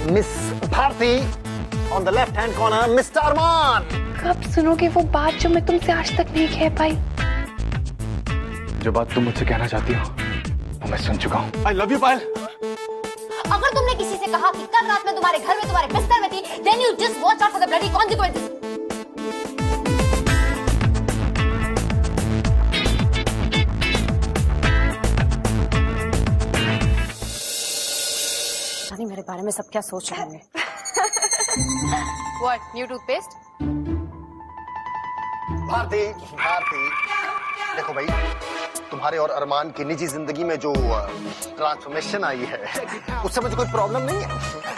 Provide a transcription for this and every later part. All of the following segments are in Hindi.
Miss Bharti, on the left hand corner mister Arman. कब सुनोगे वो बात जो मैं तुमसे आज तक नहीं कह पाई? जो बात तुम मुझसे कहना चाहती हो वो मैं सुन चुका हूँ। आई लव यू पायल। अगर तुमने किसी से कहा कि कल रात में तुम्हारे घर में तुम्हारे बिस्तर में थी, then you just watch out for the bloody consequences. नहीं, मेरे बारे में सब क्या सोच रहे होंगे? What? New toothpaste? Bharti, Bharti, देखो भाई, तुम्हारे और अरमान की निजी जिंदगी में जो ट्रांसफॉर्मेशन आई है उससे मुझे कोई प्रॉब्लम नहीं है,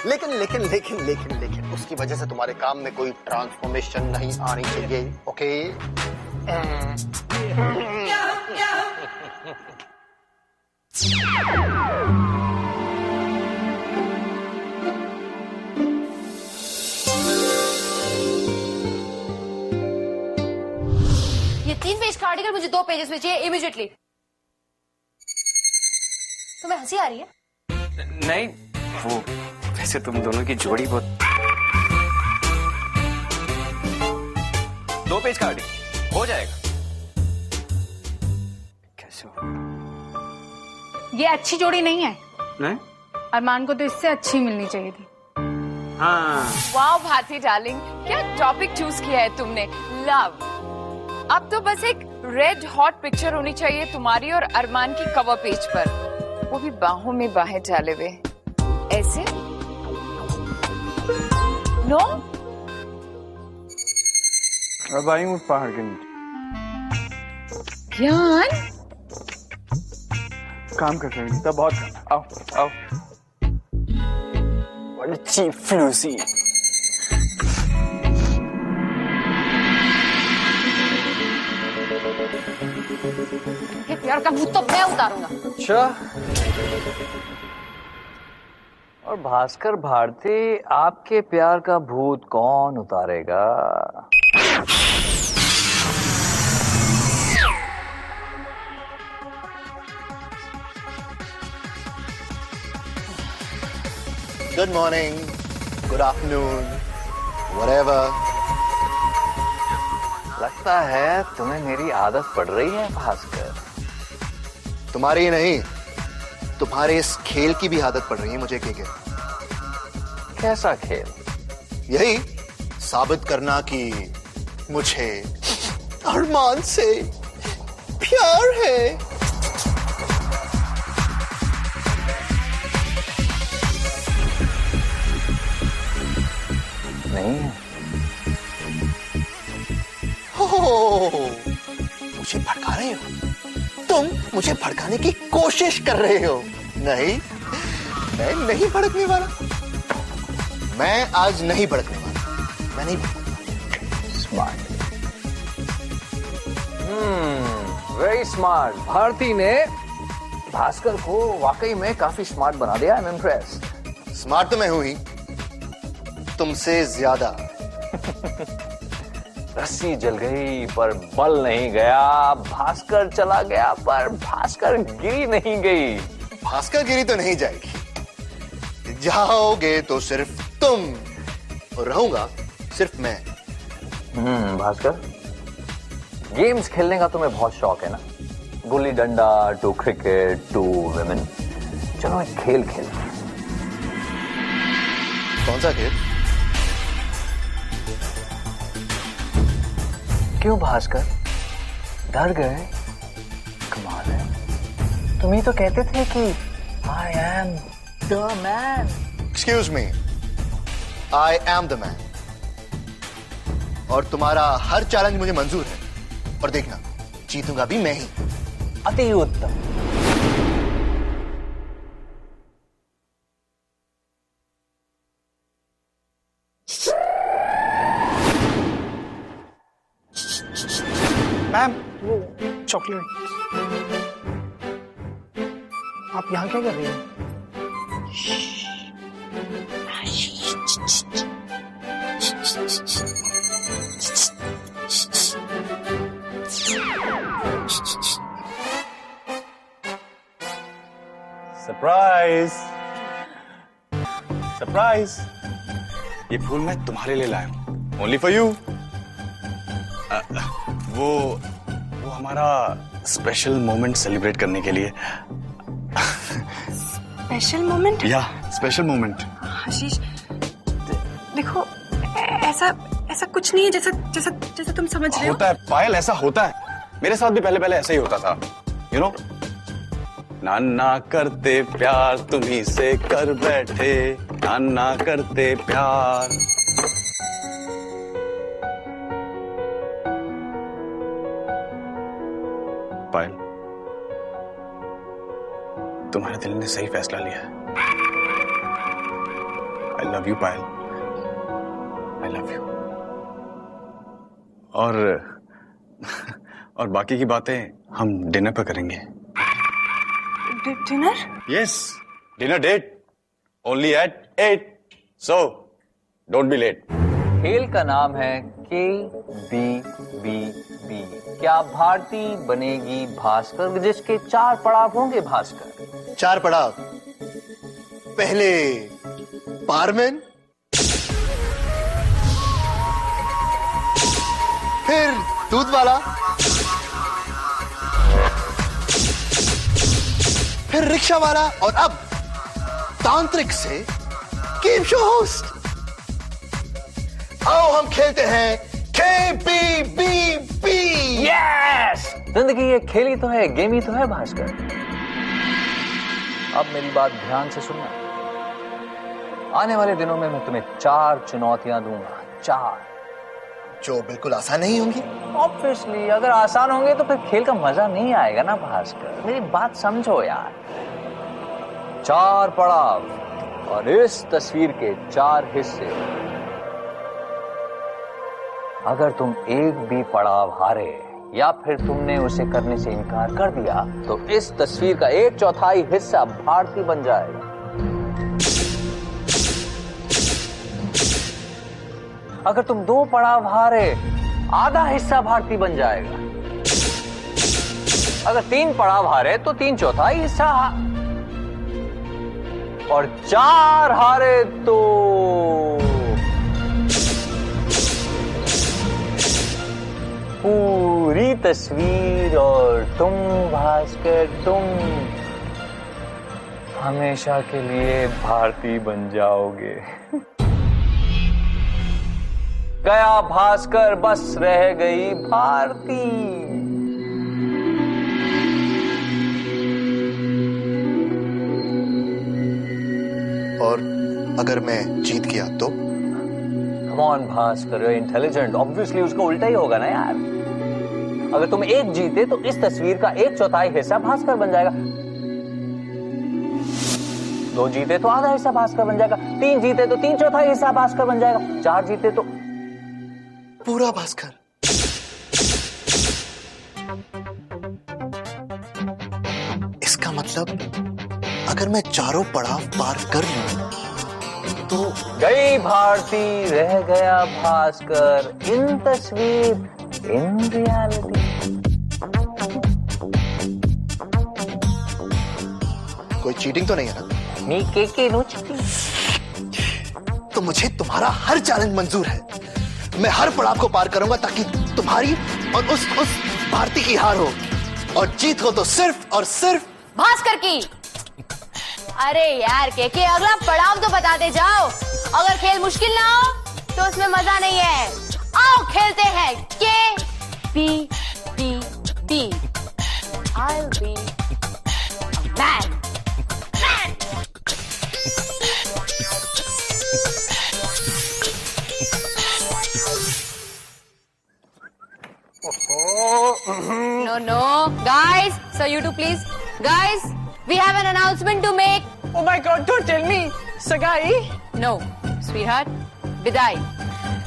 लेकिन लेकिन लेकिन लेकिन लेकिन उसकी वजह से तुम्हारे काम में कोई ट्रांसफॉर्मेशन नहीं आनी चाहिए, ओके? ये 3 पेज का आर्टिकल मुझे 2 पेजेस में चाहिए इमीडिएटली। तुम्हें हंसी आ रही है? नहीं, वो वैसे तुम दोनों की जोड़ी बहुत। 2 पेज का आर्टिकल हो जाएगा। कैसे हो? ये अच्छी जोड़ी नहीं है। नहीं? अरमान को तो इससे अच्छी मिलनी चाहिए थी। हाँ। वाह भारती डार्लिंग, क्या टॉपिक चूज किया है तुमने, लव। अब तो बस एक रेड हॉट पिक्चर होनी चाहिए तुम्हारी और अरमान की कवर पेज पर, वो भी बाहों में बाहें डाले हुए, ऐसे। नो? अब आई हूँ पहाड़ के नीचे। ज्ञान? काम कर रही तब बहुत काम। आओ आओ। बड़ी चीप फ्लूसी। ये प्यार का भूत तो मैं उतारूंगा। अच्छा, और भास्कर भारती, आपके प्यार का भूत कौन उतारेगा? Good morning, good afternoon, whatever. लगता है तुम्हें मेरी आदत पड़ रही है भास्कर। तुम्हारी ही नहीं, तुम्हारे इस खेल की भी आदत पड़ रही है मुझे। के कैसा खेल? यही साबित करना कि मुझे अरमान से प्यार है। नहीं, मुझे भड़का रहे हो तुम? मुझे भड़काने की कोशिश कर रहे हो? नहीं, मैं नहीं भड़कने वाला। मैं आज नहीं भड़कने वाला। मैं नहीं भड़कने। Smart, very smart. भारती ने भास्कर को वाकई में काफी स्मार्ट बना दिया। I am impressed. स्मार्ट तो मैं हूं ही, तुमसे ज्यादा। रस्सी जल गई पर बल नहीं गया, भास्कर चला गया पर भास्कर गिरी नहीं गई। भास्कर गिरी तो नहीं जाएगी, जाओगे तो सिर्फ तुम और रहूंगा सिर्फ मैं। भास्कर, गेम्स खेलने का तुम्हें बहुत शौक है ना? Gulli danda to cricket to women. चलो एक खेल खेलते हैं। कौन सा खेल? क्यों भास्कर, डर गए? कमाल है, तुम ही तो कहते थे कि I am the man. Excuse me, I am the man. और तुम्हारा हर चैलेंज मुझे मंजूर है, और देखना जीतूंगा भी मैं ही। अति उत्तम। मैम, वो चॉकलेट। आप यहाँ क्या कर रही हैं? सरप्राइज। सरप्राइज, ये फूल मैं तुम्हारे लिए लाया हूँ, ओनली फॉर यू। वो हमारा स्पेशल मोमेंट सेलिब्रेट करने के लिए। Special moment? या स्पेशल मोमेंट। आशीष देखो, ऐसा ऐसा कुछ नहीं है जैसा जैसा जैसा तुम समझ रहे हो। होता है पायल, ऐसा होता है, मेरे साथ भी पहले ऐसा ही होता था, यू नो। नाना करते प्यार तुम्ही से कर बैठे, नाना करते प्यार। पायल, तुम्हारे दिल ने सही फैसला लिया है। I love you Payal, I love you. और बाकी की बातें हम डिनर पर करेंगे। Dinner? Yes, dinner date only at 8, so don't be late. खेल का नाम है KBBB। क्या भारती बनेगी भास्कर, जिसके 4 पड़ाव होंगे भास्कर? 4 पड़ाव। पहले बारमैन, फिर दूध वाला, फिर रिक्शा वाला, और अब तांत्रिक से गेम शो होस्ट। आओ हम खेलते हैं KBBB। यस! जिंदगी एक खेल ही तो है, गेम ही तो है भास्कर। अब मेरी बात ध्यान से सुनना। आने वाले दिनों में मैं तुम्हें 4 चुनौतियां दूंगा, 4, जो बिल्कुल आसान नहीं होंगी। ऑब्वियसली अगर आसान होंगे तो फिर खेल का मजा नहीं आएगा ना भास्कर, मेरी बात समझो यार। 4 पड़ाव और इस तस्वीर के 4 हिस्से। अगर तुम एक भी पड़ाव हारे या फिर तुमने उसे करने से इनकार कर दिया तो इस तस्वीर का 1/4 हिस्सा भारती बन जाएगा। अगर तुम 2 पड़ाव हारे, आधा हिस्सा भारती बन जाएगा। अगर 3 पड़ाव हारे तो 3/4 हिस्सा, और 4 हारे तो पूरी तस्वीर। और तुम भास्कर, तुम हमेशा के लिए भारती बन जाओगे। गया भास्कर, बस रह गई भारती। और अगर मैं जीत गया तो? Come on Bhaskar, you're intelligent, obviously उसका उल्टा ही होगा ना यार। अगर तुम 1 जीते तो इस तस्वीर का 1/4 हिस्सा भास्कर बन जाएगा। 2 जीते तो आधा हिस्सा भास्कर बन जाएगा। 3 जीते तो 3/4 हिस्सा भास्कर बन जाएगा। 4 जीते तो पूरा भास्कर। इसका मतलब अगर मैं 4 पड़ाव पार कर लूं तो गई भारती, रह गया भास्कर। इन तस्वीर, इन रियलिटी। कोई चीटिंग तो नहीं है ना? तो मुझे तुम्हारा हर चैलेंज मंजूर है। मैं हर पड़ाव को पार करूंगा ताकि तुम्हारी और उस भारती की हार हो, और जीत हो तो सिर्फ और सिर्फ भास्कर की। अरे यार के अगला पड़ाव तो बताते जाओ। अगर खेल मुश्किल ना हो तो उसमें मजा नहीं है। आओ खेलते हैं KBBB। I'll be a man. No, guys. So you two, please, guys. We have an announcement to make. Oh my God! Don't tell me, सगाई? No, sweetheart. विदाई।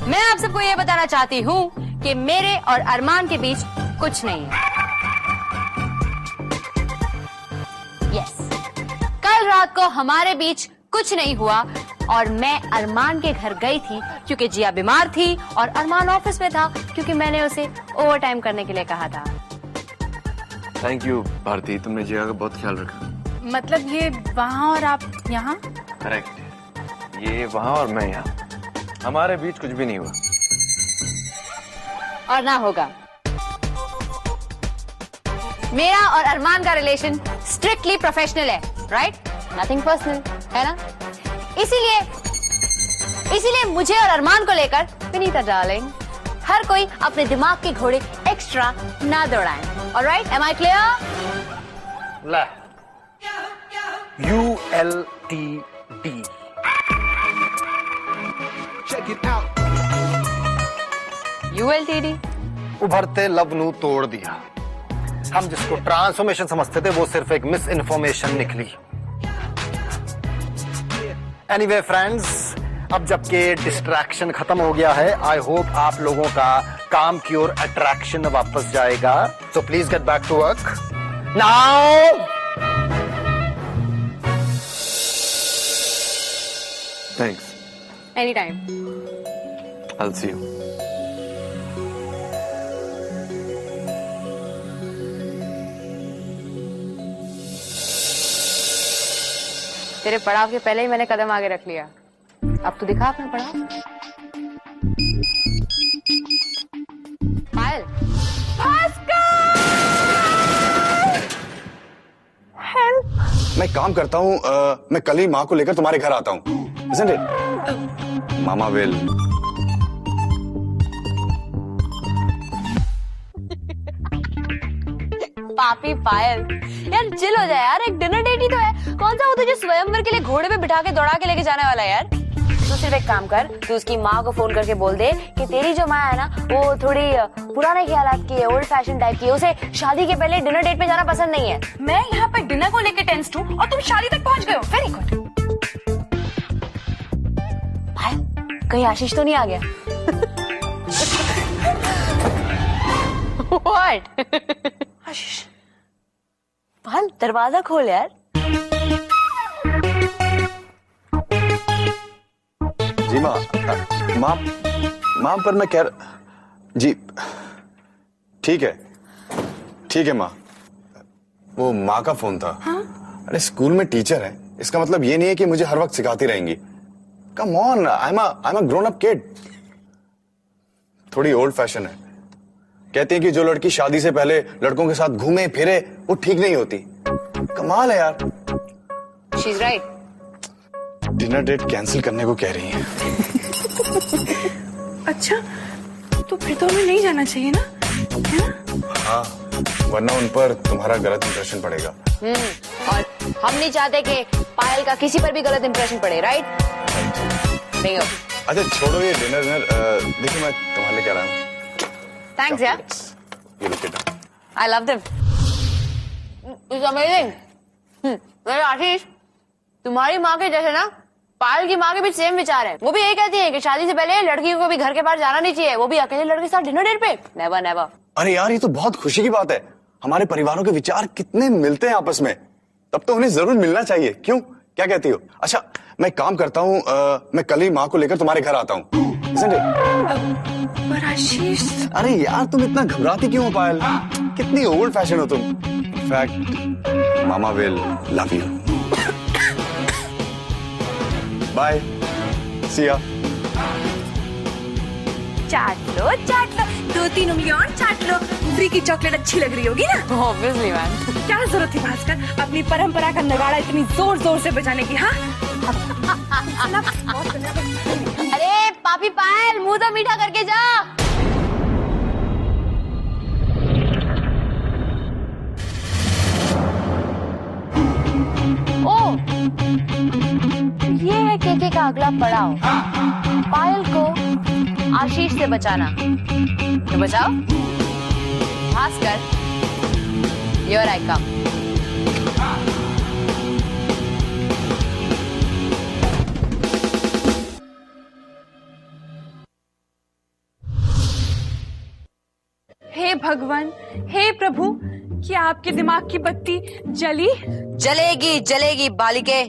मैं आप सबको ये बताना चाहती हूँ कि मेरे और अरमान के बीच कुछ नहीं है। Yes. कल रात को हमारे बीच कुछ नहीं हुआ और मैं अरमान के घर गई थी क्योंकि जिया बीमार थी और अरमान ऑफिस में था क्योंकि मैंने उसे ओवर टाइम करने के लिए कहा था। थैंक यू भारती, तुमने जिया का बहुत ख्याल रखा। मतलब ये वहाँ और आप यहाँ? करेक्ट। ये वहां और मैं यहाँ, हमारे बीच कुछ भी नहीं हुआ। और ना होगा। मेरा और अरमान का रिलेशन स्ट्रिक्टली प्रोफेशनल है, राइट? नथिंग पर्सनल, है ना? इसीलिए मुझे और अरमान को लेकर विनीता डार्लिंग, हर कोई अपने दिमाग के घोड़े एक्स्ट्रा ना दौड़ाएं। Alright, am I clear? ला ULTD ULTD? उभरते लब नू तोड़ दिया। हम जिसको ट्रांसफॉर्मेशन समझते थे वो सिर्फ एक मिस इन्फॉर्मेशन निकली। एनीवे फ्रेंड्स, अब जबकि डिस्ट्रैक्शन खत्म हो गया है, आई होप आप लोगों का काम की ओर अट्रैक्शन वापस जाएगा। So please get back to work now. Thanks. Any time. I'll see you. तेरे पड़ाव के पहले ही मैंने कदम आगे रख लिया। अब तू दिखा अपना पड़ाव। पायल। मैं काम करता हूँ, मैं कल ही माँ को लेकर तुम्हारे घर आता हूँ। Isn't it? Mama will. पापी पायल, यार चिल हो जाए यार, एक डिनर डेट ही तो है। कौन सा वो तुझे स्वयंवर के लिए घोड़े पे बिठा के दौड़ा के लेके जाने वाला है यार? तू सिर्फ एक काम कर, तू उसकी माँ को फोन करके बोल दे कि तेरी जो माँ है ना वो थोड़ी पुराने ख्यालात की है, ओल्ड फैशन टाइप की है, उसे शादी के पहले डिनर डेट पे जाना पसंद नहीं है। मैं यहाँ पर डिनर को लेकर टेंस्ड हूँ और तुम शादी तक पहुँच गए हो। Very good. पायल, कहीं आशीष तो नहीं आ गया? What? आशीष, पायल दरवाजा खोल यार। जी माँ, माँ पर मैं कह जी ठीक है माँ। वो माँ का फोन था। अरे स्कूल में टीचर है, इसका मतलब ये नहीं है कि मुझे हर वक्त सिखाती रहेंगी। Come on, I am a grown up kid. थोड़ी ओल्ड फैशन है। कहते हैं कि जो लड़की शादी से पहले लड़कों के साथ घूमे फिरे वो ठीक नहीं होती। कमाल है यार। She's right. Dinner date cancel करने को कह रही हैं। अच्छा तो फिर तो हमें नहीं जाना चाहिए ना, है ना? हाँ, वरना उन पर तुम्हारा गलत इंप्रेशन पड़ेगा। और हम नहीं चाहते कि पायल का किसी पर भी गलत इंप्रेशन पड़े, राइट? नहीं हो। अच्छा छोड़ो ये डिनर। देखो मैं तुम्हारे लिए क्या रहा हूँ। थैंक्स यार। ये look it up. I love them. It's amazing. मेरे आशीष, तुम्हारी माँ के जैसे ना पायल की माँ के भी सेम विचार है। वो भी यही कहती है कि शादी से पहले लड़की को भी घर के बाहर जाना नहीं चाहिए, वो भी अकेले लड़के के साथ डिनर डेट पे। Never never. अरे यार ये तो बहुत खुशी की बात है। हमारे परिवारों के विचार कितने मिलते हैं आपस में, तब तो उन्हें जरूर मिलना चाहिए। क्यों, क्या कहती हो? अच्छा मैं काम करता हूँ, मैं कल ही माँ को लेकर तुम्हारे घर आता हूँ। पर आशीष, अरे यार तुम इतना घबराती क्यों हो पायल? कितनी ओल्ड फैशन हो तुम। In fact mama will love you. Bye, see ya. चाट लो 2-3 उंगलियां और चाट लो। फ्री की चॉकलेट अच्छी लग रही होगी ना? Obviously man. क्या जरूरत थी भास्कर अपनी परंपरा का नगाड़ा इतनी जोर जोर से बजाने की? हाँ अरे पापी पायल, मुंह तो मीठा करके जा। ओ, ये है केके का अगला पड़ाव, पायल को आशीष से बचाना। तो बचाओ भास्कर, हियर आई कम। हे भगवान, हे प्रभु, क्या आपके दिमाग की बत्ती जली? जलेगी जलेगी बालिके,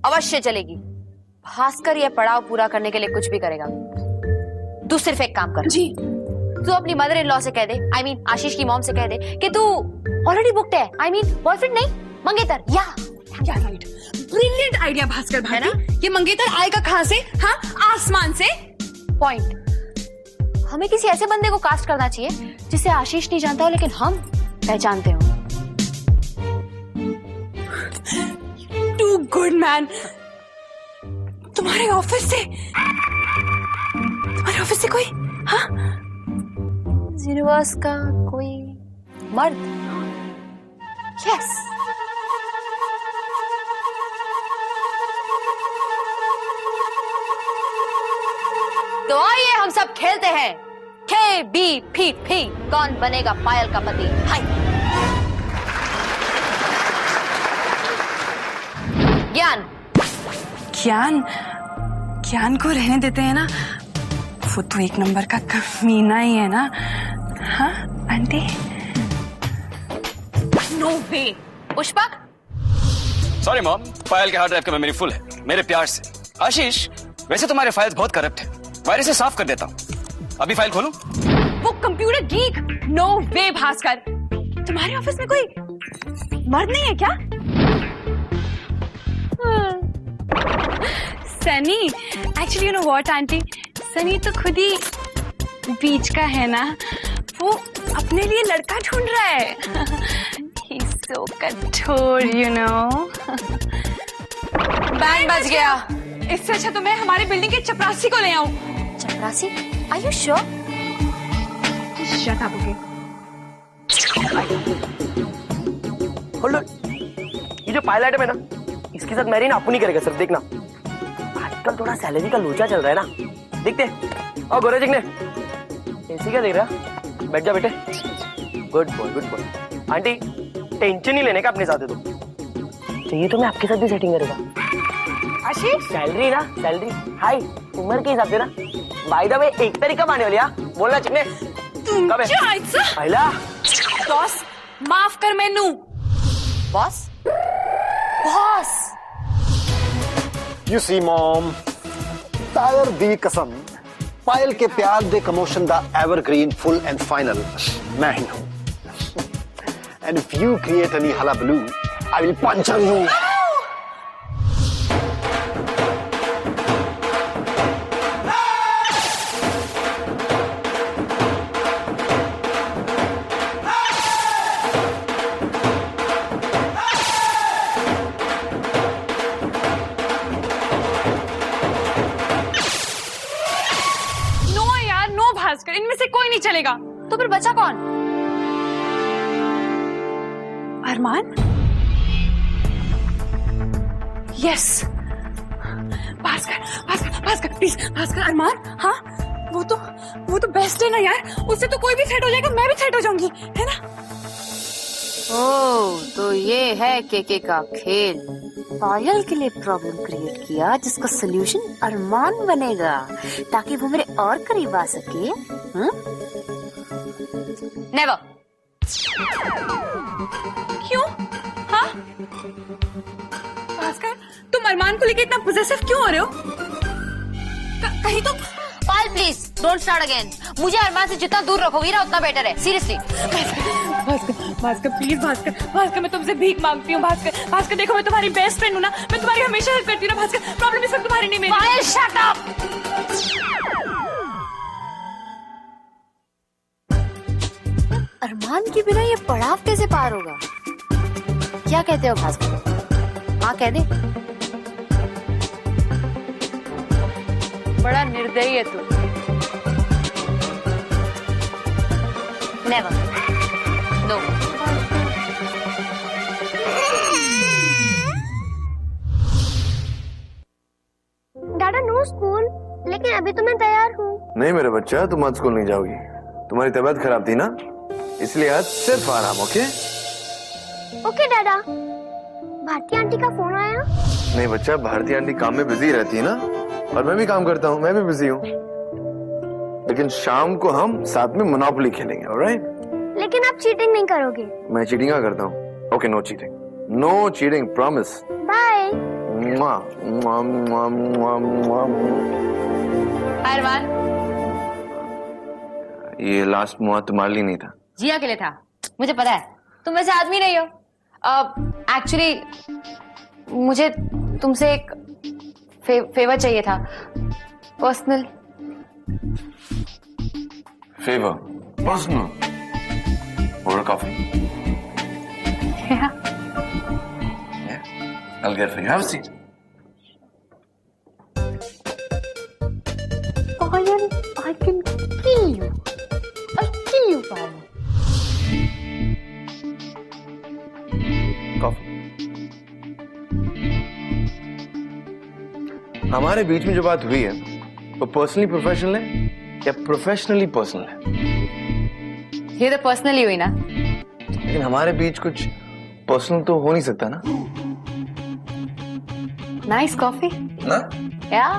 अवश्य जलेगी। भास्कर ये पड़ाव पूरा करने के लिए कुछ भी करेगा। तू सिर्फ एक काम कर जी। तू अपनी मदर इन लॉ से कह दे, I mean आशीष की मॉम से कह दे कि तू ऑलरेडी बुक्ड है। I mean बॉयफ्रेंड नहीं, मंगेतर। या या राइट, ब्रिलियंट आइडिया भास्कर भाई ना। ये मंगेतर आएगा कहाँ से? हाँ, आसमान से। पॉइंट। हमें किसी ऐसे बंदे को कास्ट करना चाहिए जिसे आशीष नहीं जानता हो लेकिन हम पहचानते हो। Too good man. तुम्हारे ऑफिस से कोई? हाँ, यूनिवर्स का कोई मर्द। यस। तो आइए हम सब खेलते हैं KBPP, कौन बनेगा पायल का पति। हाय ज्ञान को रहने देते हैं ना, वो तो एक नंबर का कमीना ही है ना। हाँ आंटी? नो वे। पुष्पक, सॉरी मॉम, पायल के हार्ड ड्राइव का मेमोरी फुल है। मेरे प्यार से। आशीष, वैसे तुम्हारे फाइल्स बहुत करप्ट है, वायरस से साफ कर देता हूँ। अभी फाइल खोलूं? वो कंप्यूटर गीक। नो वे भास्कर, तुम्हारे ऑफिस में कोई मर्द नहीं है क्या? Sunny, actually you know what aunty, Sunny तो खुद ही बीच का है ना, वो अपने लिए लड़का ढूंढ रहा है। He's so कठोर, you know। बैंड बज गया। इससे अच्छा तो मैं हमारे बिल्डिंग के चपरासी को ले आऊं। चपरासी? Are you sure? Shut up, okay? Hold on. ये जो पायलट है ना, इसके साथ मैरी ना अपनी करेगा, सिर्फ देखना। आजकल थोड़ा सैलरी का लोचा चल रहा है ना, देखते। और गोरे जिगने ऐसी क्या देख रहा? बैठ जा बेटे। Good boy, good boy. Aunty, tension नहीं लेने का अपने साथ है तो। चाहिए तो मैं आपके साथ भी सेटिंग करूंगा। आशीष, सैलरी ना, सैलरी हाई उम्र के हिसाब से ना। बाय द वे, 1 तारीख कब आने वाली? बोलना चिकने कब है? पहला बॉस माफ कर मैनू। Boss? Boss? You see, Mom, tyre दी कसम, पायल के प्यार दे कमोशन दा एवरग्रीन फुल एंड फाइनल मैं ही हूं। And if you create any hullabaloo, I will puncture you. Bhaskar, इनमें से कोई नहीं चलेगा। तो फिर बचा कौन? अरमान? यस। भास्कर, भास्कर, भास्कर, प्लीज भास्कर। अरमान? हाँ, वो तो बेस्ट है ना यार, उससे तो कोई भी सेट हो जाएगा, मैं भी सेट हो जाऊंगी, है ना? ओह, तो ये है केके का खेल। पायल के लिए प्रॉब्लम क्रिएट किया जिसका सलूशन अरमान बनेगा ताकि वो मेरे और करीब आ सके। नेवर। क्यों? हाँ? भास्कर, तुम अरमान को लेके इतना पोजेसिव क्यों हो रहे हो? कहीं तो पायल प्लीज डोंट स्टार्ट अगेन। मुझे अरमान से जितना दूर रखोगी ना उतना बेटर है, सीरियसली। भास्कर प्लीज, भास्कर मैं तुमसे भीख मांगती हूँ। भास्कर देखो, मैं तुम्हारी बेस्ट फ्रेंड हूँ ना, मैं तुम्हारी हमेशा हेल्प करती हूँ ना। भास्कर, प्रॉब्लम इस वक्त तुम्हारी नहीं मेरी। पायल शट अप। अरमान के बिना ये पड़ाव कैसे पार होगा? क्या कहते हो भास्कर? हाँ कह दे। बड़ा निर्दयी है तू। नेवर। नो। डाडा नो स्कूल, लेकिन अभी तो मैं तैयार हूँ। नहीं मेरे बच्चा, तुम आज स्कूल नहीं जाओगी। तुम्हारी तबीयत खराब थी ना, इसलिए आज सिर्फ आराम। ओके ओके डाडा। भारती आंटी का फोन आया? नहीं बच्चा, भारती आंटी काम में बिजी रहती है ना, और मैं भी काम करता हूँ, मैं भी बिजी हूँ। लेकिन शाम को हम साथ में मोनोपोली खेलेंगे, ऑलराइट? लेकिन आप चीटिंग नहीं करोगे? मैं चीटिंग करता हूँ। Okay, no cheating, no cheating, promise. Bye. Arman, ये लास्ट मुआ तुम्हारे लिए नहीं था, जिया के लिए था। मुझे पता है तुम वैसे आदमी नहीं हो। एक्चुअली मुझे तुमसे एक फेवर चाहिए था, पर्सनल। फेवर पर्सनल और coffee. I'll get for you. Have a seat. Payal, I can kill you. I'll kill you, Payal. Coffee. हमारे बीच में जो बात हुई है वो पर्सनली प्रोफेशनल है या प्रोफेशनली पर्सनल है? ये तो पर्सनली हुई ना। लेकिन हमारे बीच कुछ पर्सनल तो हो नहीं सकता ना? Nice coffee. ना? Yeah.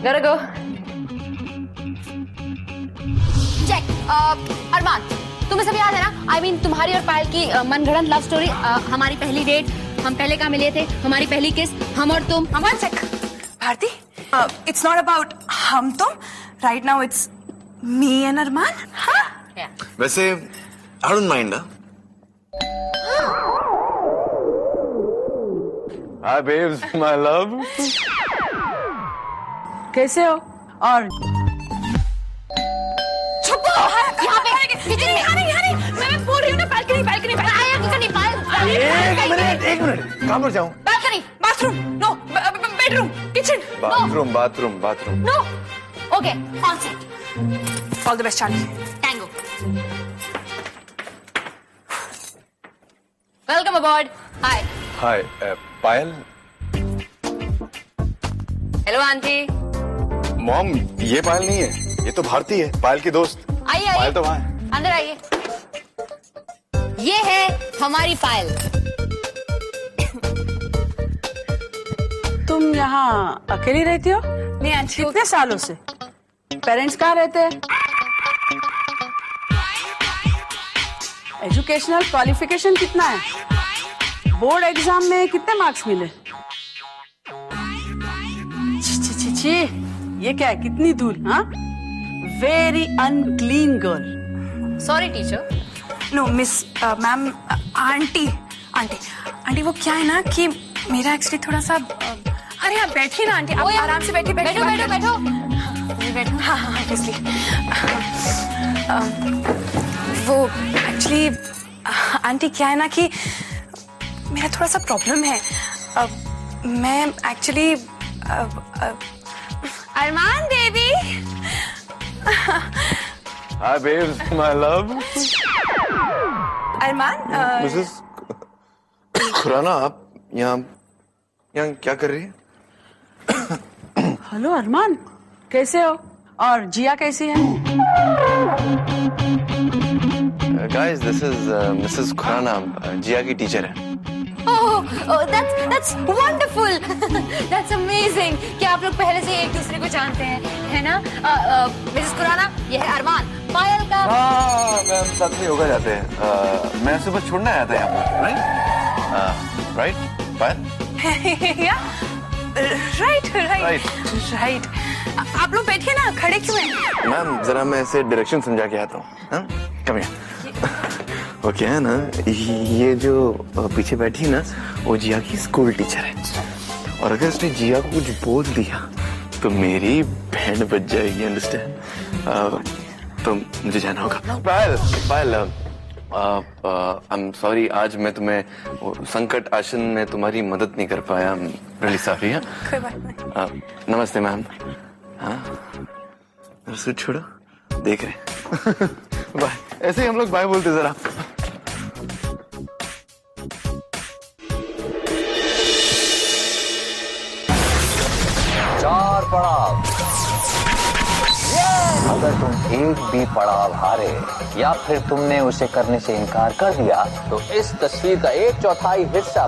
Gotta go. Check. अरमान, तुम्हें सब याद है ना? I mean, तुम्हारी और पायल की मनगढ़ंत लव स्टोरी, हमारी पहली डेट, हम पहले कहाँ मिले थे, हमारी पहली किस, हम और तुम। One sec. Bharti, it's not about हम तुम. Right now it's me and Arman. हाँ? Yeah. वैसे I don't mind. Hi babes, my love. कैसे हो? और छुपो! यहाँ पे किचन में। यहाँ नहीं, मैं बोल रही हूँ ना, बालकनी। आया किचन नहीं, पायल। एक मिनट, कहाँ पर जाऊँ? Balcony, Bathroom. No. Bedroom. Kitchen. Bathroom. No. Okay, on set. All the best, Charlie. Tango. Welcome aboard. Hi. Hi Payal. Hello, auntie. Mom, ये पायल नहीं है, ये तो भारती है, पायल की दोस्त। आइए पायल तो वहाँ है। अंदर आइए। ये है हमारी पायल। तुम यहाँ अकेली रहती हो? नहीं आंटी, कितने सालों से? पेरेंट्स कहाँ रहते हैं? एजुकेशनल क्वालिफिकेशन कितना है? बोर्ड एग्जाम में कितने मार्क्स मिले? छी, ये क्या है? कितनी धूल, हाँ? Very unclean girl. Sorry teacher. No miss ma'am, aunty वो क्या है ना कि मेरा एक्चुअली थोड़ा सा अरे आप बैठिए ना आंटी, आप आराम से बैठिए। बैठो। हाँ ऑब्वियसली। वो एक्चुअली आंटी क्या है ना कि मेरा थोड़ा सा प्रॉब्लम है। मैं actually Armaan baby. Hi babes, my love. Armaan Mrs Khurana, आप यहाँ क्या कर रही है? हेलो अरमान, कैसे हो? और जिया कैसी है? Guys, this is Mrs. Khurana, जिया की टीचर है। Oh, that's wonderful. That's amazing कि आप लोग पहले से एक दूसरे को जानते हैं, है ना? मिसेस खुराना, ये है अरमान, पायल का। हाँ, मैम साथ में योगा जाते हैं। मैं सुबह छोड़ने आया था यहाँ पर, राइट? पायल? राइट। आप लोग बैठिए ना, खड़े क्यों हैं? मैम जरा मैं ऐसे डायरेक्शन समझा के आता हूँ। Come here. वो क्या है ना, ये जो पीछे बैठी है ना, वो जिया की स्कूल टीचर है। और अगर उसने जिया को कुछ बोल दिया तो मेरी बैंड बज जाएगी, अंडरस्टैंड? तो मुझे जाना होगा। पायल, आई एम सॉरी, आज मैं तुम्हें संकट आसन में तुम्हारी मदद नहीं कर पाया। Really sorry. कोई बात नहीं। नमस्ते मैम। हाँ, सूट छोड़ो, देख रहे। बाय। ऐसे ही हम लोग बाय बोलते जरा। चार पड़ाव। अगर तुम एक भी पड़ाव हारे या फिर तुमने उसे करने से इनकार कर दिया तो इस तस्वीर का 1/4 हिस्सा।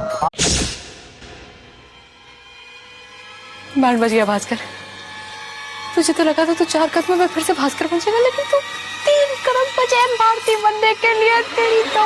बैंड बज गया भास्कर। तुझे तो लगा था तू 4 कदमों में फिर से भास्कर बन जाएगा, लेकिन तू 3 कदम बचे भारती बनने के लिए। तेरी तो